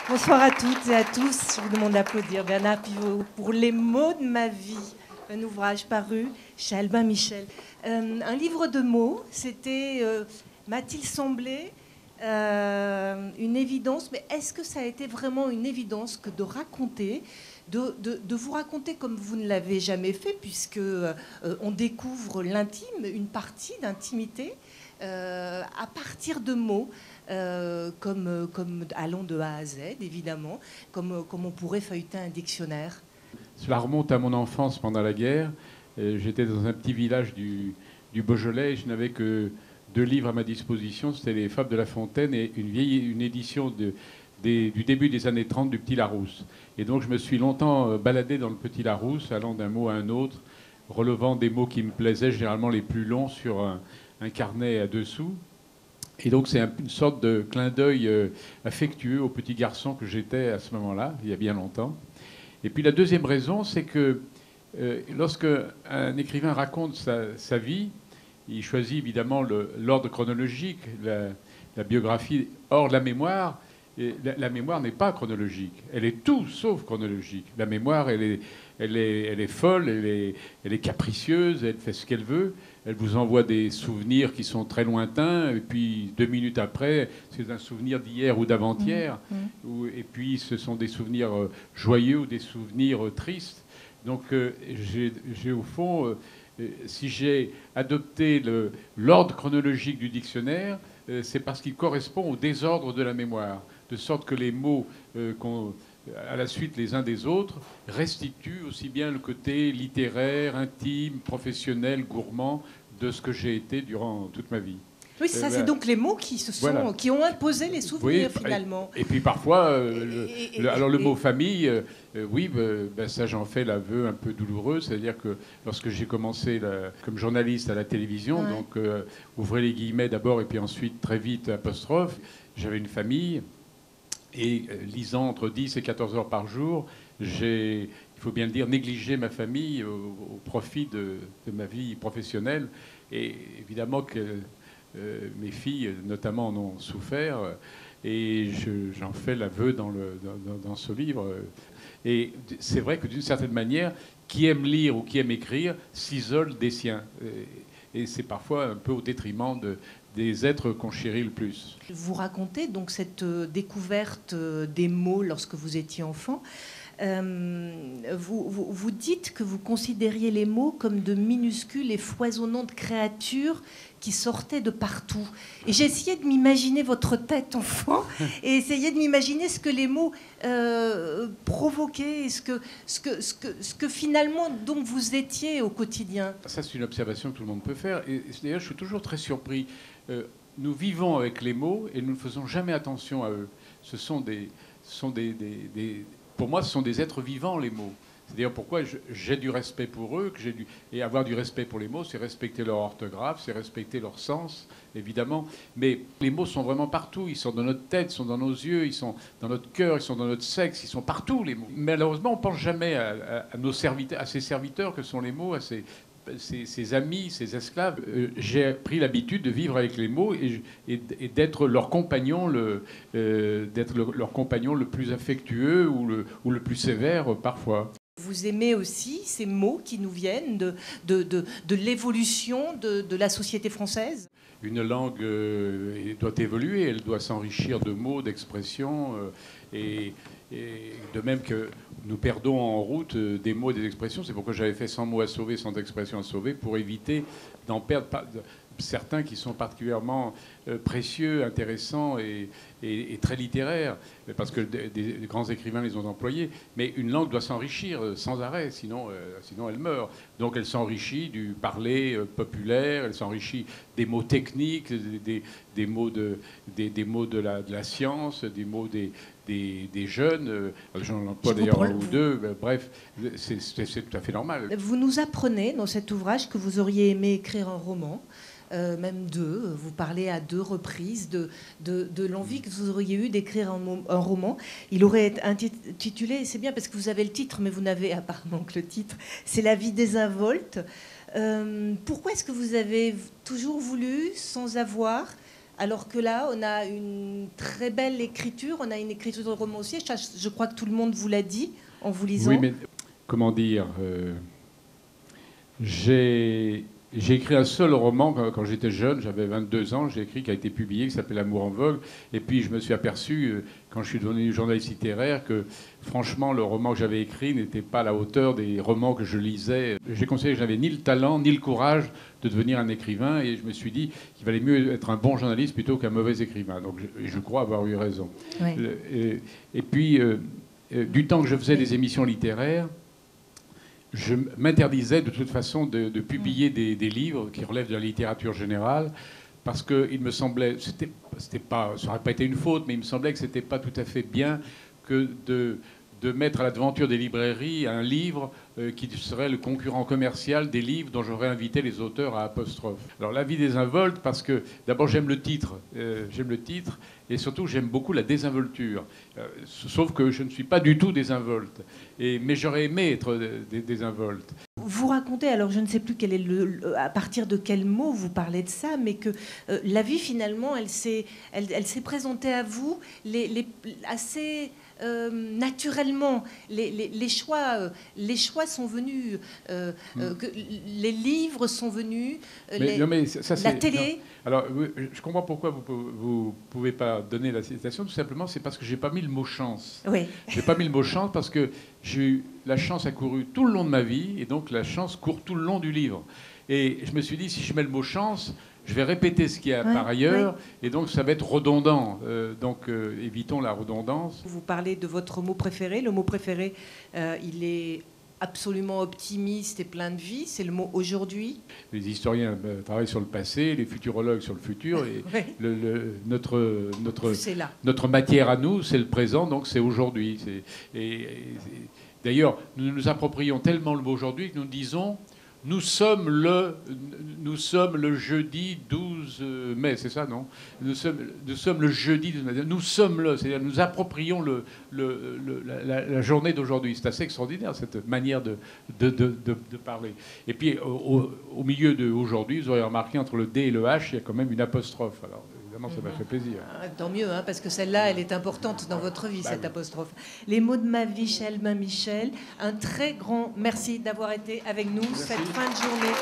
Bonsoir à toutes et à tous. Je vous demande d'applaudir Bernard Pivot pour Les mots de ma vie, un ouvrage paru chez Albin Michel. Un livre de mots, c'était, m'a-t-il semblé, une évidence, mais est-ce que ça a été vraiment une évidence que de raconter, de vous raconter comme vous ne l'avez jamais fait, puisque on découvre l'intime, une partie d'intimité, à partir de mots, comme allant de A à Z, évidemment, comme on pourrait feuilleter un dictionnaire. Cela remonte à mon enfance pendant la guerre. J'étais dans un petit village du Beaujolais et je n'avais que 2 livres à ma disposition. C'était les Fables de La Fontaine et une édition du début des années 30 du Petit Larousse. Et donc je me suis longtemps baladé dans le Petit Larousse, allant d'un mot à un autre, relevant des mots qui me plaisaient, généralement les plus longs, sur un carnet à 2 sous. Et donc c'est une sorte de clin d'œil affectueux au petit garçon que j'étais à ce moment-là, il y a bien longtemps. Et puis la deuxième raison, c'est que lorsque un écrivain raconte sa vie, il choisit évidemment l'ordre chronologique, la biographie. Or, la mémoire, la mémoire n'est pas chronologique. Elle est tout sauf chronologique. La mémoire, elle est folle, elle est capricieuse, elle fait ce qu'elle veut. Elle vous envoie des souvenirs qui sont très lointains, et puis 2 minutes après, c'est un souvenir d'hier ou d'avant-hier. Et puis ce sont des souvenirs joyeux ou des souvenirs tristes. Donc j'ai au fond, si j'ai adopté l'ordre chronologique du dictionnaire, c'est parce qu'il correspond au désordre de la mémoire, de sorte que les mots à la suite les uns des autres restituent aussi bien le côté littéraire, intime, professionnel, gourmand de ce que j'ai été durant toute ma vie. Oui, ça, c'est donc les mots qui ont imposé les souvenirs, oui, finalement. Et puis parfois, le mot famille, oui, ça j'en fais l'aveu un peu douloureux, c'est-à-dire que lorsque j'ai commencé comme journaliste à la télévision, donc ouvrez les guillemets d'abord et puis ensuite très vite apostrophe, j'avais une famille et lisant entre 10 et 14 heures par jour, il faut bien le dire, négligé ma famille au profit de ma vie professionnelle. Et évidemment que mes filles, notamment, en ont souffert. Et j'en fais l'aveu dans ce livre. Et c'est vrai que d'une certaine manière, qui aime lire ou qui aime écrire s'isole des siens. Et c'est parfois un peu au détriment des êtres qu'on chérit le plus. Vous racontez donc cette découverte des mots lorsque vous étiez enfant. Vous dites que vous considériez les mots comme de minuscules et foisonnantes créatures qui sortaient de partout. Et j'ai essayé de m'imaginer votre tête enfant et essayer de m'imaginer ce que les mots provoquaient et ce que finalement donc vous étiez au quotidien. Ça, c'est une observation que tout le monde peut faire. Et d'ailleurs, je suis toujours très surpris. Nous vivons avec les mots et nous ne faisons jamais attention à eux. Pour moi, ce sont des êtres vivants, les mots. C'est d'ailleurs pourquoi j'ai du respect pour eux, et avoir du respect pour les mots, c'est respecter leur orthographe, c'est respecter leur sens, évidemment. Mais les mots sont vraiment partout. Ils sont dans notre tête, ils sont dans nos yeux, ils sont dans notre cœur, ils sont dans notre sexe, ils sont partout, les mots. Malheureusement, on ne pense jamais à nos serviteurs, à ces serviteurs que sont les mots, à ses amis, ses esclaves. J'ai pris l'habitude de vivre avec les mots et d'être leur compagnon, leur compagnon le plus affectueux ou le plus sévère parfois. Vous aimez aussi ces mots qui nous viennent de l'évolution de la société française ? Une langue doit évoluer, elle doit s'enrichir de mots, d'expressions, et de même que nous perdons en route des mots et des expressions. C'est pourquoi j'avais fait 100 mots à sauver, 100 expressions à sauver, pour éviter d'en perdre certains qui sont particulièrement précieux, intéressants et très littéraires, parce que des grands écrivains les ont employés. Mais une langue doit s'enrichir sans arrêt, sinon elle meurt. Donc elle s'enrichit du parler populaire, elle s'enrichit des mots techniques, des mots de la science, des mots des jeunes. J'en emploie d'ailleurs un ou deux. Bref, c'est tout à fait normal. Vous nous apprenez dans cet ouvrage que vous auriez aimé écrire un roman. Même 2. Vous parlez à 2 reprises de l'envie que vous auriez eue d'écrire un roman. Il aurait été intitulé, c'est bien parce que vous avez le titre, mais vous n'avez apparemment que le titre, c'est La vie désinvolte. Pourquoi est-ce que vous avez toujours voulu, sans avoir, Alors que là, on a une très belle écriture, on a une écriture de romancier. Je crois que tout le monde vous l'a dit en vous lisant. Oui, mais comment dire j'ai écrit un seul roman quand j'étais jeune, j'avais 22 ans, j'ai écrit qui a été publié, qui s'appelle L'amour en vogue. Et puis je me suis aperçu, quand je suis devenu journaliste littéraire, que franchement le roman que j'avais écrit n'était pas à la hauteur des romans que je lisais. J'ai considéré que je n'avais ni le talent ni le courage de devenir un écrivain, et je me suis dit qu'il valait mieux être un bon journaliste plutôt qu'un mauvais écrivain. Donc je crois avoir eu raison. Ouais. Et puis, du temps que je faisais des émissions littéraires, je m'interdisais de toute façon de publier des livres qui relèvent de la littérature générale, parce qu'il me semblait, ça n'aurait pas été une faute, mais il me semblait que ce n'était pas tout à fait bien que de mettre à l'aventure des librairies un livre qui serait le concurrent commercial des livres dont j'aurais invité les auteurs à apostrophe. Alors La vie désinvolte, parce que d'abord j'aime le titre, et surtout j'aime beaucoup la désinvolture. Sauf que je ne suis pas du tout désinvolte, mais j'aurais aimé être désinvolte. Vous racontez, alors je ne sais plus quel est à partir de quel mot vous parlez de ça, mais que la vie finalement, elle s'est présentée à vous assez naturellement. Les choix sont venus, que les livres sont venus, la télé. Non. Alors je comprends pourquoi vous pouvez pas donner la citation. Tout simplement, c'est parce que j'ai pas mis le mot chance. Oui. J'ai pas mis le mot chance parce que la chance a couru tout le long de ma vie, et donc la chance court tout le long du livre. Et je me suis dit, si je mets le mot chance, je vais répéter ce qu'il y a par ailleurs, et donc ça va être redondant. Donc évitons la redondance. Vous parlez de votre mot préféré. Le mot préféré, il est absolument optimiste et plein de vie. C'est le mot aujourd'hui. Les historiens travaillent sur le passé, les futurologues sur le futur, et notre matière à nous, c'est le présent, donc c'est aujourd'hui. D'ailleurs, nous nous approprions tellement le mot aujourd'hui que nous disons nous sommes le jeudi 12 mai, c'est ça, non ? Nous sommes le jeudi 12 mai. Nous sommes le, c'est-à-dire nous approprions la journée d'aujourd'hui. C'est assez extraordinaire, cette manière de parler. Et puis, au milieu d'aujourd'hui, vous aurez remarqué, entre le D et le H, il y a quand même une apostrophe. Alors, évidemment, ça m'a fait plaisir. Tant mieux, hein, parce que celle-là, elle est importante dans votre vie, cette apostrophe. Les mots de ma vie, Chez Albin Michel. Un très grand merci d'avoir été avec nous cette fin de journée.